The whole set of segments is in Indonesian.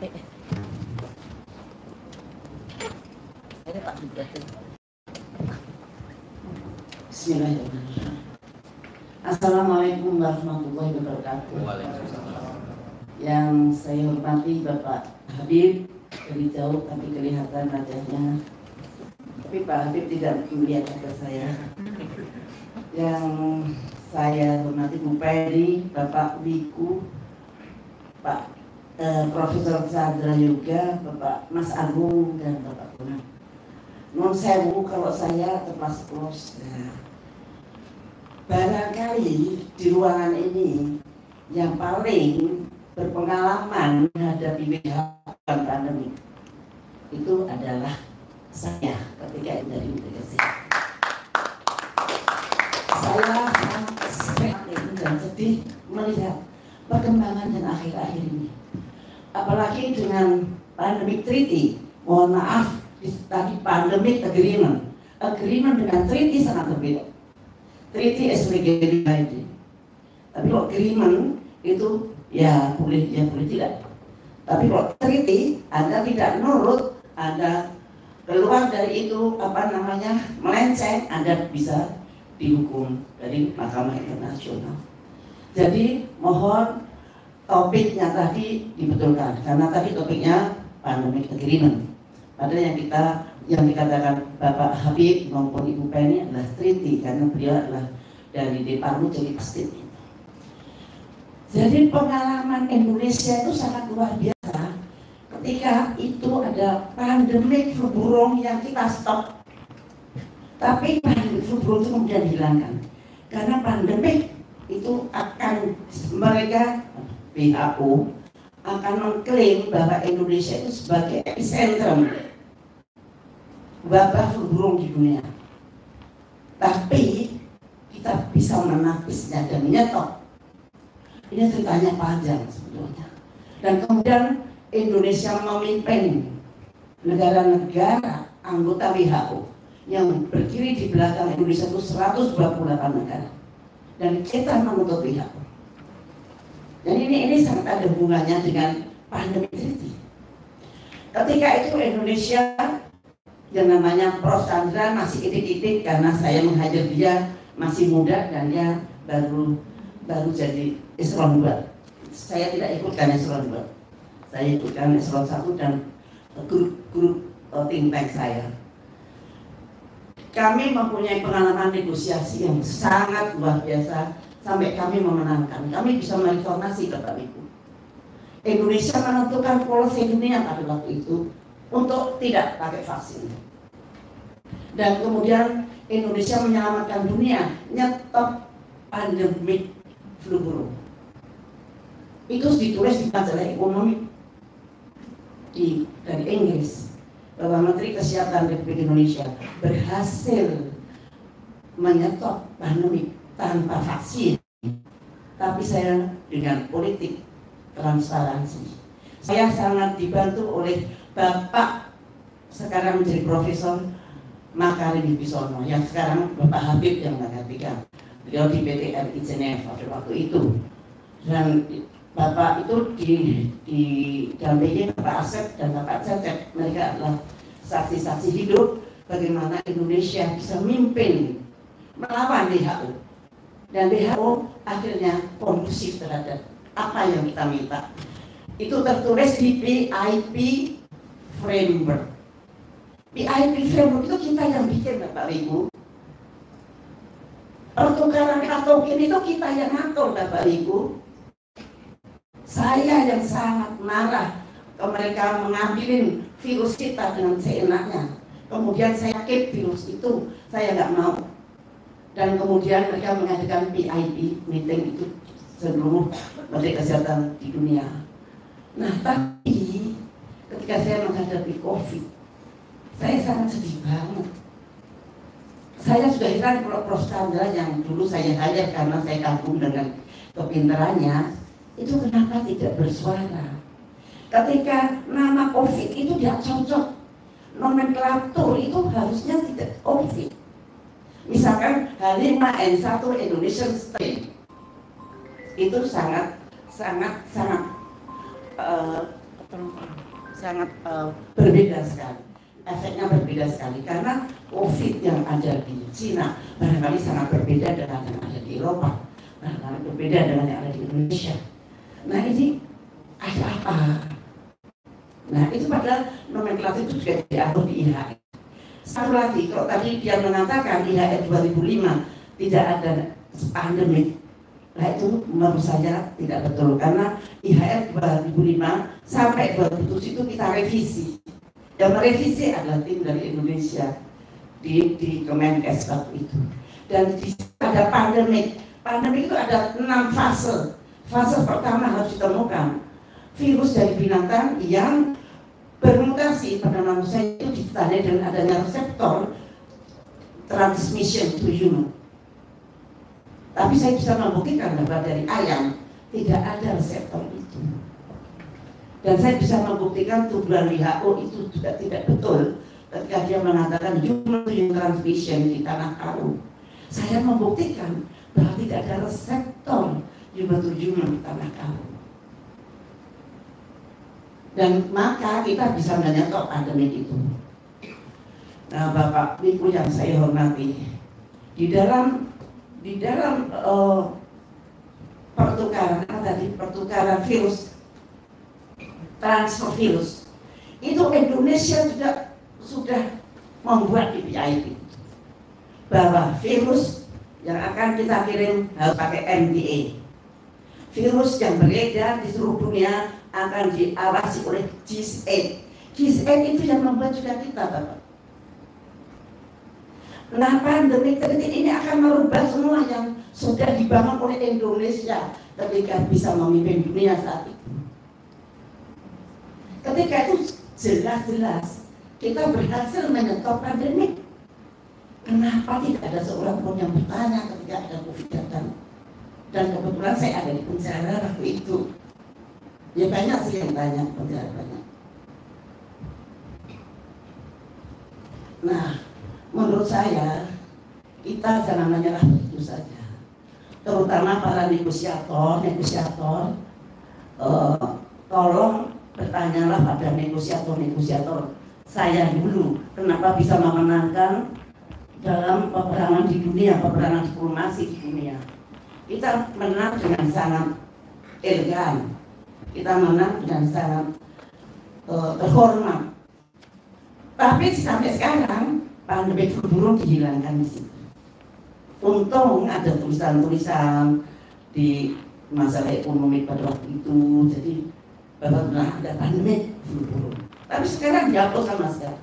Bismillahirrahmanirrahim. Assalamualaikum warahmatullahi wabarakatuh. Yang saya hormati Bapak Habib, dari jauh tapi kelihatan wajahnya. Tapi Pak Habib tidak melihat wajah saya. Yang saya hormati Bu Peri, Bapak Wiku, Pak Profesor Chandra Yoga, Bapak Mas Agung, dan Bapak Kunang. Non sewu kalau saya terpaksa barangkali di ruangan ini yang paling berpengalaman menghadapi WHO pandemi itu adalah saya ketika menjadi Menteri Kesehatan. Saya sangat prihatin dan sedih melihat perkembangan dan akhir-akhir ini. Apalagi dengan pandemic treaty, mohon maaf, tadi pandemic agreement dengan treaty sangat berbeda. Treaty is legally binding, tapi kalau agreement itu ya boleh tidak. Tapi kalau treaty Anda tidak nurut, Anda keluar dari itu melenceng, Anda bisa dihukum dari Mahkamah Internasional. Jadi mohon topiknya tadi dibetulkan, karena tadi topiknya pandemic agreement. Padahal yang dikatakan Bapak Habib maupun Ibu Penny adalah treaty, karena beliau adalah dari Departemen jadi pasti. Jadi pengalaman Indonesia itu sangat luar biasa. Ketika itu ada pandemik flu burung yang kita stop, tapi pandemik flu burung itu kemudian dihilangkan karena pandemik itu akan mereka WHO akan mengklaim bahwa Indonesia itu sebagai epicentrum wabah flu burung di dunia. Tapi kita bisa menapisnya dan menyetop. Ini ceritanya panjang sebetulnya. Dan kemudian Indonesia memimpin negara-negara anggota WHO yang berdiri di belakang Indonesia itu 128 negara. Dan kita menuntut WHO. Dan ini sangat ada hubungannya dengan pandemi treaty. Ketika itu Indonesia yang namanya Prof. Chandra masih itik-itik karena saya menghajar dia masih muda dan dia baru jadi eselon 2. Saya tidak ikutkan eselon 2. Saya ikutkan eselon 1 dan grup think tank saya. Kami mempunyai pengalaman negosiasi yang sangat luar biasa sampai kami memenangkan. Kami bisa mereformasi Bapak Ibu. Indonesia menentukan policy dunia pada waktu itu untuk tidak pakai vaksin. Dan kemudian Indonesia menyelamatkan dunia, nyetop pandemik flu burung. Itu ditulis di majalah ekonomi dari Inggris bahwa Menteri Kesehatan Republik Indonesia berhasil menyetop pandemik tanpa vaksin, tapi saya dengan politik transparansi. Saya sangat dibantu oleh Bapak sekarang menjadi Profesor Makarim Bisono, yang sekarang Bapak Habib yang menggantikan beliau di PT RI Geneva pada waktu itu. Dan Bapak itu didampingi Bapak Asep dan Bapak Cecep. Mereka adalah saksi-saksi hidup bagaimana Indonesia bisa memimpin melawan WHO. Dan WHO akhirnya kondusif terhadap apa yang kita minta. Itu tertulis di PIP Framework. PIP Framework itu kita yang bikin Bapak Ibu. Pertukaran patogen itu kita yang ngatur Bapak Ibu. Saya yang sangat marah ke mereka mengambilin virus kita dengan seenaknya. Kemudian saya keep virus itu, saya nggak mau. Dan kemudian mereka mengadakan PIP meeting itu seluruh Menteri Kesehatan di dunia. Nah, tapi ketika saya menghadapi COVID, saya sangat sedih banget. Saya sudah heran kalau Prof. Chandra yang dulu saya hire karena saya kagum dengan kepintarannya, itu kenapa tidak bersuara? Ketika nama COVID itu tidak cocok, nomenklatur itu harusnya tidak COVID. Misalkan H5N1 Indonesian strain itu sangat sangat berbeda sekali. Efeknya berbeda sekali karena COVID yang ada di Cina barangkali sangat berbeda dengan yang ada di Eropa, barangkali berbeda dengan yang ada di Indonesia. Nah ini ada apa? Nah itu padahal nomenklatur itu juga diatur di IHR. Satu lagi, kalau tadi dia mengatakan IHR 2005 tidak ada pandemik, nah itu menurut saya tidak betul karena IHR 2005 sampai 2007 itu kita revisi. Yang merevisi adalah tim dari Indonesia di Kemenkes waktu itu. Dan di ada pandemik. Pandemik itu ada 6 fase. Fase pertama harus ditemukan virus dari binatang yang bermutasi pada manusia itu ditandai dengan adanya reseptor transmission to human. Tapi saya bisa membuktikan bahwa dari ayam tidak ada reseptor itu. Dan saya bisa membuktikan tuduhan WHO itu juga tidak betul ketika dia mengatakan human to human transmission di tanah karo. Saya membuktikan bahwa tidak ada reseptor human to human di tanah karo. Dan maka kita bisa menyetop pandemi itu. Nah, Bapak Ibu yang saya hormati, di dalam pertukaran virus, transfer virus, itu Indonesia juga sudah membuat DPIP bahwa virus yang akan kita kirim harus pakai MTA. Virus yang beredar di seluruh dunia akan diawasi oleh GIS-8. GIS-8 itu yang membuat juga kita, Bapak. Nah, pandemi kritik ini akan merubah semua yang sudah dibangun oleh Indonesia ketika bisa memimpin dunia saat itu. Ketika itu jelas-jelas kita berhasil menyetop pandemi. Kenapa tidak ada seorang pun yang bertanya ketika ada COVID datang? Dan kebetulan saya ada di penjara waktu itu. Ya banyak sih yang tanya, penjara banyak. Nah, menurut saya kita jangan menyerah begitu saja. Terutama para negosiator, tolong bertanyalah pada negosiator saya dulu, kenapa bisa memenangkan dalam peperangan di dunia, peperangan diplomasi di dunia. Kita menang dengan sangat elegan, kita menang dengan sangat terhormat. Tapi sampai sekarang pandemi flu burung dihilangkan di situ. Untung ada tulisan-tulisan di masalah ekonomi pada waktu itu, jadi bahwa pernah ada pandemi flu burung. Tapi sekarang dihapus sama sekali,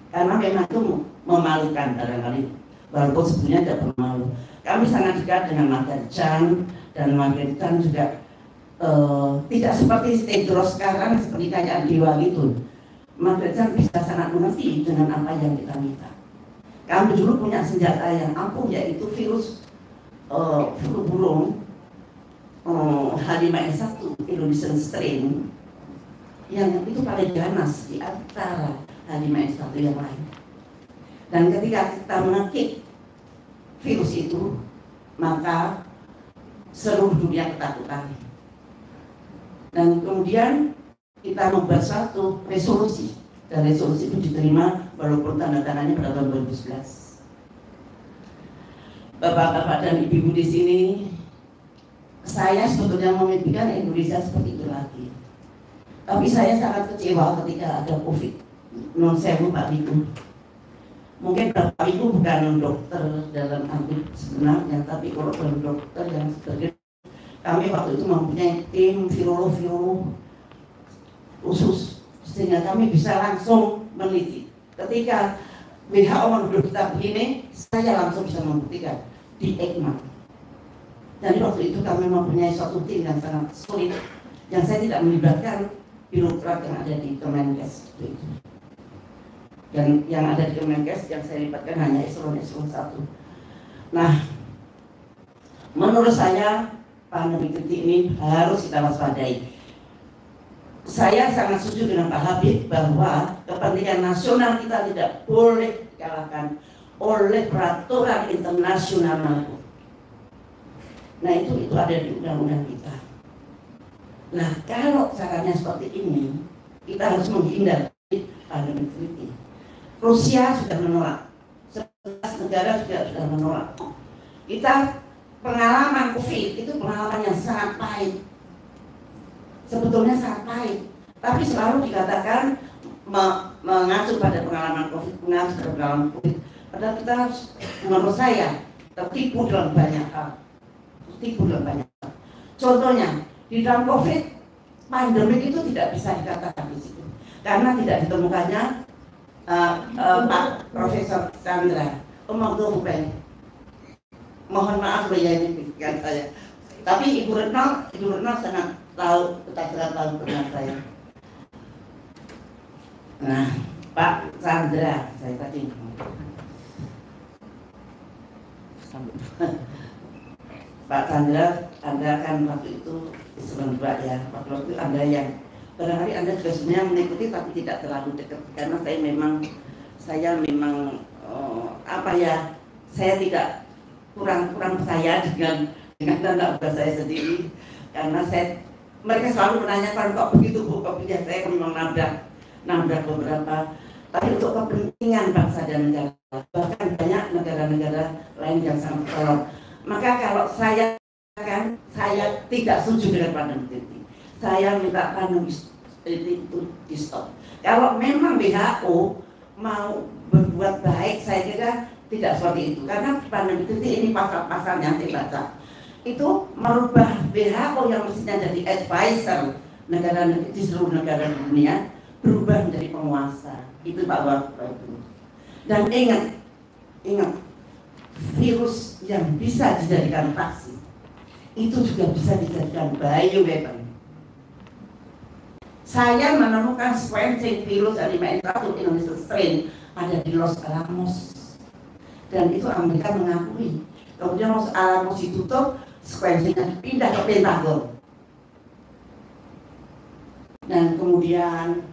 karena memang itu memalukan barangkali, walaupun sebenarnya tidak bermalu. Kami sangat dekat dengan Margaret Chan, dan Margaret Chan juga tidak seperti Tedros sekarang, seperti kayak Dewa gitu. Margaret Chan bisa sangat mengerti dengan apa yang kita minta. Kami dulu punya senjata yang ampuh, yaitu virus flu burung H5N1 Indonesian strain, yang itu paling ganas di antara H5N1 yang lain. Dan ketika kita mengaktif virus itu, maka seluruh dunia ketakutan. Dan kemudian kita membuat satu resolusi, dan resolusi itu diterima walaupun tanda tangannya pada tahun 2011. Bapak-bapak dan ibu-ibu di sini, saya sebetulnya memimpikan Indonesia seperti itu lagi. Tapi saya sangat kecewa ketika ada COVID. Non sewu Pak Ibu. Mungkin Bapak Ibu bukan dokter dalam arti sebenarnya, tapi kalau dokter yang sebagai kami waktu itu mempunyai tim virolog khusus, sehingga kami bisa langsung meneliti. Ketika WHO menuduh kita begini, saya langsung bisa membuktikan di ECMA. Jadi waktu itu kami mempunyai suatu tim yang sangat sulit, yang saya tidak melibatkan birokrat yang ada di Kemenkes itu. Dan yang ada di Kemenkes yang saya libatkan hanya eselon 1. Nah, menurut saya pandemi kritik ini harus kita waspadai. Saya sangat setuju dengan Pak Habib bahwa kepentingan nasional kita tidak boleh dikalahkan oleh peraturan internasional manapun. Nah itu ada di undang-undang kita. Nah kalau caranya seperti ini, kita harus menghindar pandemi treaty. Rusia sudah menolak, 11 negara sudah menolak. Kita pengalaman COVID itu pengalaman yang sangat pahit, sebetulnya sangat pahit, tapi selalu dikatakan mengacu pada pengalaman COVID, padahal kita menurut saya tertipu dalam banyak hal. Contohnya di dalam COVID, pandemi itu tidak bisa dikatakan di situ karena tidak ditemukannya Pak Profesor Chandra. Mohon maaf loh ya ini pikiran saya. Tapi Ibu Retno sangat tahu, sangat tahu tentang saya. Nah, Pak Chandra, saya tadi Pak Chandra, Anda kan waktu itu sebentar ya, waktu itu Anda yang barangkali Anda juga sebenarnya mengikuti tapi tidak terlalu dekat karena saya memang saya tidak kurang percaya dengan anak buah saya sendiri karena mereka selalu menanyakan kok begitu Bu, kok begitu. Saya memang nabrak beberapa, tapi untuk kepentingan bangsa dan negara, bahkan banyak negara-negara lain yang sangat tolong. Maka kalau saya tidak setuju dengan pandemi treaty, saya minta pandemi treaty itu di stop. Kalau memang WHO mau berbuat baik, saya kira tidak seperti itu, karena pandemi treaty ini pasal-pasal yang saya baca itu merubah WHO yang mestinya jadi advisor di seluruh negara dunia berubah menjadi penguasa. Itu Pak Wagub. Dan ingat virus yang bisa dijadikan vaksin itu juga bisa dijadikan bioweapon. Saya menemukan sequencing virus H5N1 Indonesia strain ada di Los Alamos. Dan itu Amerika mengakui. Kemudian Los Alamos ditutup, sequencingnya dipindah ke Pentagon. Dan kemudian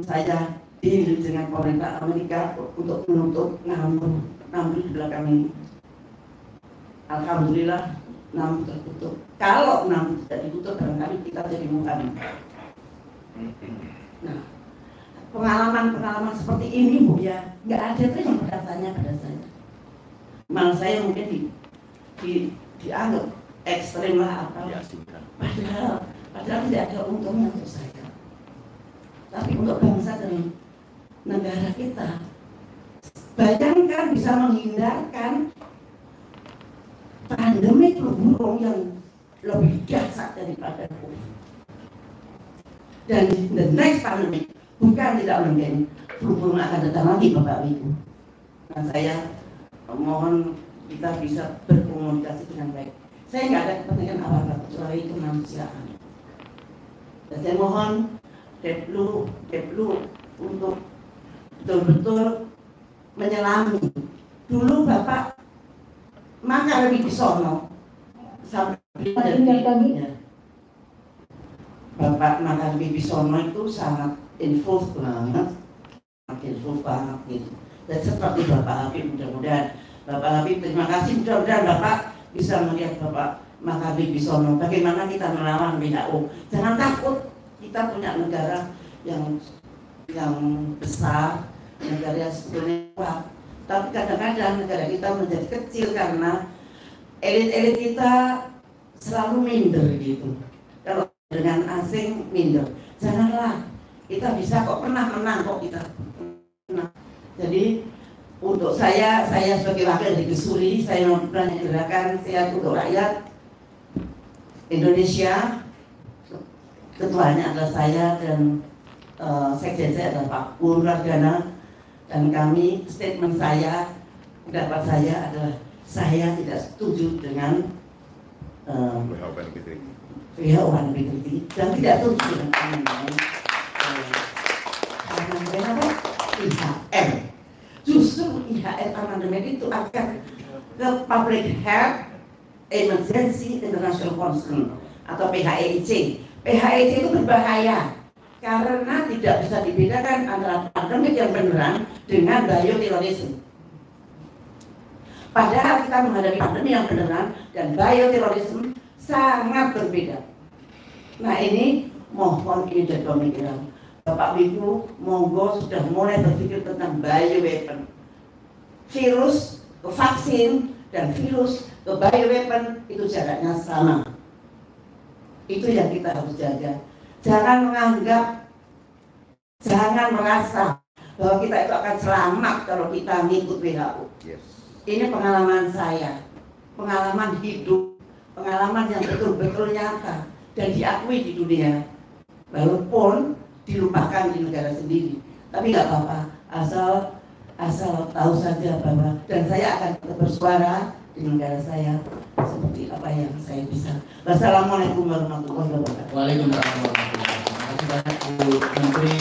saya deal dengan pemerintah Amerika untuk menutup NAMBU di belakang ini. Alhamdulillah NAMBU tertutup. Kalau NAMBU tidak ditutup, barangkali kita jadi bukan. Nah, pengalaman seperti ini Bu ya, nggak ada tuh yang bertanya pada saya. Malah saya mungkin dianggap ekstrem lah apa. Padahal tidak ada untungnya untuk saya. Tapi untuk bangsa dan negara kita, bayangkan bisa menghindarkan pandemi flu burung yang lebih dahsyat daripada COVID. Dan the next pandemic bukan tidak mungkin flu burung akan datang lagi Bapak Ibu. Nah, saya mohon kita bisa berkomunikasi dengan baik. Saya nggak ada kepentingan apa-apa kecuali kemanusiaan. Dan saya mohon Deplu untuk betul-betul menyelami. Dulu Bapak Maka Wibisono sampai Bapak Maka Wibisono itu sangat involved banget gitu. Dan seperti Bapak Habib, mudah-mudahan Bapak Habib, terima kasih, mudah-mudahan Bapak bisa melihat Bapak Maka Wibisono bagaimana kita melawan WHO. Jangan takut, kita punya negara yang besar, negara yang sebetulnya kuat. Tapi kadang-kadang negara kita menjadi kecil karena elit-elit kita selalu minder gitu. Kalau dengan asing minder, janganlah. Kita bisa kok, pernah menang kok kita. Nah, jadi untuk saya sebagai wakil dari Gesuri, saya mempunyai gerakan Sehat untuk Rakyat Indonesia. Ketuanya adalah saya dan sekjen saya adalah Pak Purwardana. Dan kami, statement saya, pendapat saya adalah saya tidak setuju dengan WHO dan tidak setuju dengan IHR. Justru IHR amandemen itu akan ke Public Health Emergency International Concern atau PHEIC. PHEIC itu berbahaya karena tidak bisa dibedakan antara pandemi yang beneran dengan bioterorisme. Padahal kita menghadapi pandemi yang beneran dan bioterorisme sangat berbeda. Nah, ini mohon ini jadi pemikiran. Bapak Ibu, monggo sudah mulai berpikir tentang bioweapon. Virus ke vaksin dan virus ke bioweapon itu jaraknya sama. Itu yang kita harus jaga. Jangan menganggap, jangan merasa bahwa kita itu akan selamat kalau kita ngikut WHO. Yes. Ini pengalaman saya, pengalaman hidup, pengalaman yang betul-betul nyata dan diakui di dunia. Walaupun dilupakan di negara sendiri, tapi nggak apa-apa, asal tahu saja bahwa, dan saya akan tetap bersuara di negara saya seperti apa yang saya bisa. Wassalamualaikum warahmatullahi wabarakatuh. Waalaikumsalam warahmatullahi wabarakatuh. Terima kasih banyak Bu Menteri.